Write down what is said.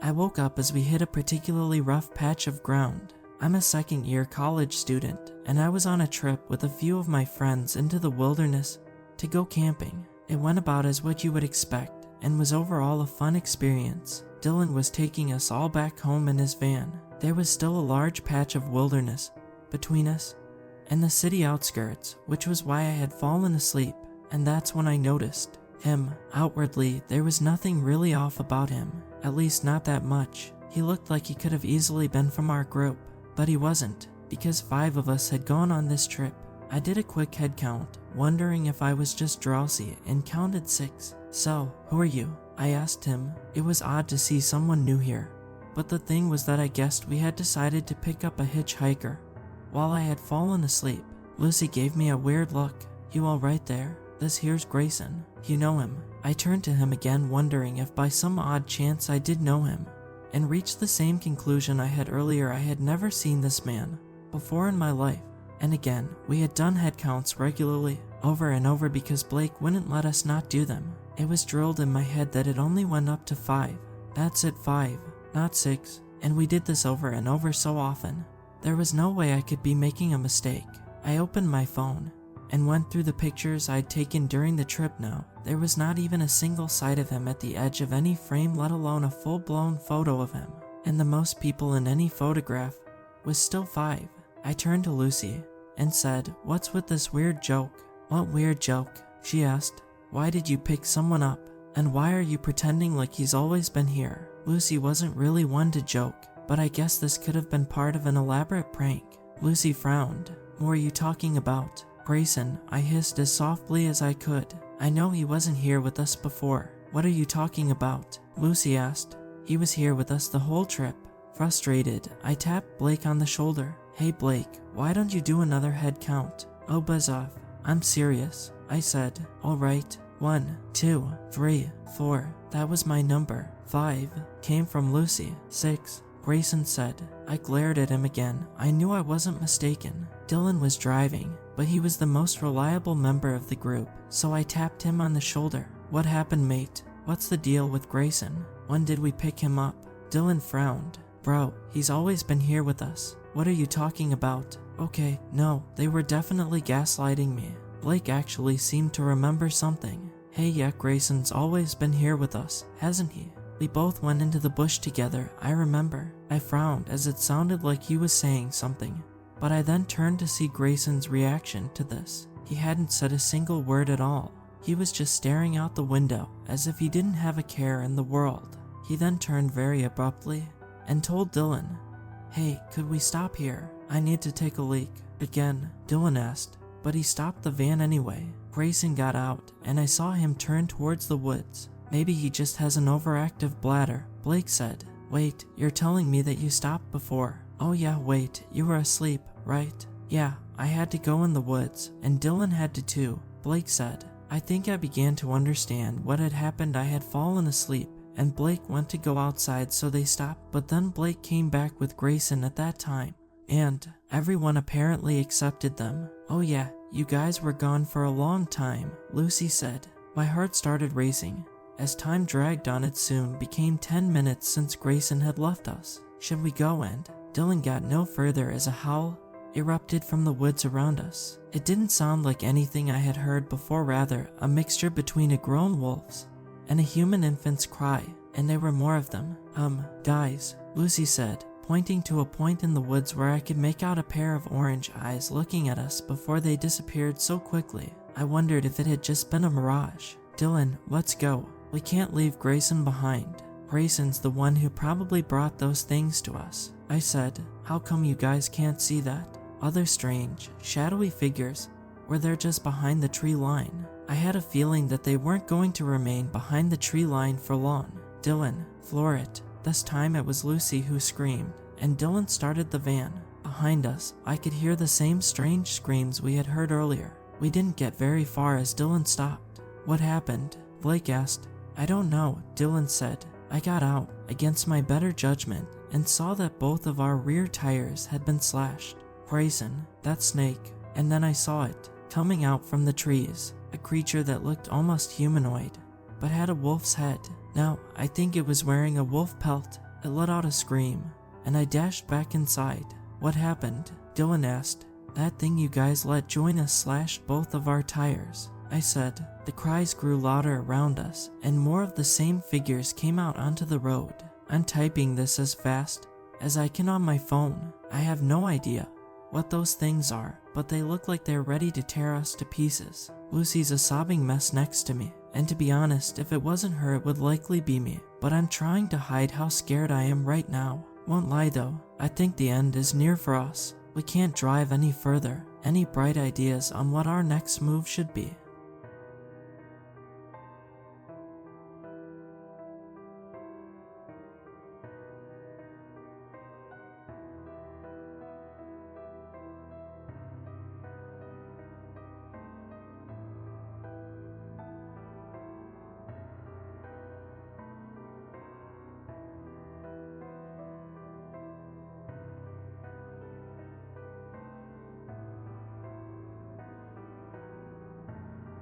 I woke up as we hit a particularly rough patch of ground. I'm a second-year college student, and I was on a trip with a few of my friends into the wilderness to go camping. It went about as what you would expect, and was overall a fun experience. Dylan was taking us all back home in his van. There was still a large patch of wilderness between us and the city outskirts, which was why I had fallen asleep, and that's when I noticed him. Outwardly, there was nothing really off about him, at least not that much. He looked like he could have easily been from our group, but he wasn't, because 5 of us had gone on this trip. I did a quick head count, wondering if I was just drowsy, and counted 6. "So, who are you?" I asked him. It was odd to see someone new here, but the thing was that I guessed we had decided to pick up a hitchhiker while I had fallen asleep. Lucy gave me a weird look. "You all right there? This here's Grayson. You know him?" I turned to him again, wondering if by some odd chance I did know him, and reached the same conclusion I had earlier. I had never seen this man before in my life. And again, we had done head counts regularly, over and over, because Blake wouldn't let us not do them. It was drilled in my head that it only went up to 5. That's it, 5, not 6. And we did this over and over so often. There was no way I could be making a mistake. I opened my phone and went through the pictures I'd taken during the trip. Now, there was not even a single sight of him at the edge of any frame, let alone a full-blown photo of him. And the most people in any photograph was still 5. I turned to Lucy and said, "What's with this weird joke?" "What weird joke?" she asked. "Why did you pick someone up? And why are you pretending like he's always been here?" Lucy wasn't really one to joke, but I guess this could have been part of an elaborate prank. Lucy frowned. "What are you talking about?" "Grayson," I hissed as softly as I could. "I know he wasn't here with us before." "What are you talking about?" Lucy asked. "He was here with us the whole trip." Frustrated, I tapped Blake on the shoulder. "Hey Blake, why don't you do another head count?" "Oh, buzz off. I'm serious," I said. "All right. 1, 2, 3, 4. That was my number. 5 came from Lucy. 6, Grayson said. I glared at him again. I knew I wasn't mistaken. Dylan was driving, but he was the most reliable member of the group, so I tapped him on the shoulder. "What happened, mate? What's the deal with Grayson? When did we pick him up?" Dylan frowned. "Bro, he's always been here with us." "What are you talking about?" "Okay, no, they were definitely gaslighting me." Blake actually seemed to remember something. "Hey, yeah, Grayson's always been here with us, hasn't he? We both went into the bush together, I remember." I frowned as it sounded like he was saying something, but I then turned to see Grayson's reaction to this. He hadn't said a single word at all. He was just staring out the window as if he didn't have a care in the world. He then turned very abruptly and told Dylan, "Hey, could we stop here? I need to take a leak." Again, Dylan asked, but he stopped the van anyway. Grayson got out, and I saw him turn towards the woods. "Maybe he just has an overactive bladder," Blake said. "Wait, you're telling me that you stopped before?" "Oh yeah, wait, you were asleep, right?" "Yeah, I had to go in the woods, and Dylan had to too," Blake said. I think I began to understand what had happened. I had fallen asleep, and Blake went to go outside, so they stopped, but then Blake came back with Grayson at that time, and everyone apparently accepted them. "Oh yeah, you guys were gone for a long time," Lucy said. My heart started racing. As time dragged on, it soon became 10 minutes since Grayson had left us. "Should we go?" And Dylan got no further as a howl erupted from the woods around us. It didn't sound like anything I had heard before, rather a mixture between a grown wolf's and a human infant's cry, and there were more of them. Guys," Lucy said, pointing to a point in the woods where I could make out a pair of orange eyes looking at us before they disappeared so quickly. I wondered if it had just been a mirage. "Dylan, let's go. We can't leave Grayson behind. Grayson's the one who probably brought those things to us," I said. "How come you guys can't see that?" Other strange, shadowy figures were there just behind the tree line. I had a feeling that they weren't going to remain behind the tree line for long. "Dylan, floor it." This time it was Lucy who screamed, and Dylan started the van. Behind us, I could hear the same strange screams we had heard earlier. We didn't get very far as Dylan stopped. "What happened?" Blake asked. "I don't know," Dylan said. I got out, against my better judgment, and saw that both of our rear tires had been slashed. "Grayson, that snake." And then I saw it, coming out from the trees, a creature that looked almost humanoid, but had a wolf's head. Now, I think it was wearing a wolf pelt It let out a scream, and I dashed back inside. "What happened?" Dylan asked. "That thing you guys let join us slashed both of our tires," I said. The cries grew louder around us, and more of the same figures came out onto the road. I'm typing this as fast as I can on my phone. I have no idea what those things are, but they look like they're ready to tear us to pieces. Lucy's a sobbing mess next to me, and to be honest, if it wasn't her, it would likely be me. But I'm trying to hide how scared I am right now. Won't lie though, I think the end is near for us. We can't drive any further. Any bright ideas on what our next move should be?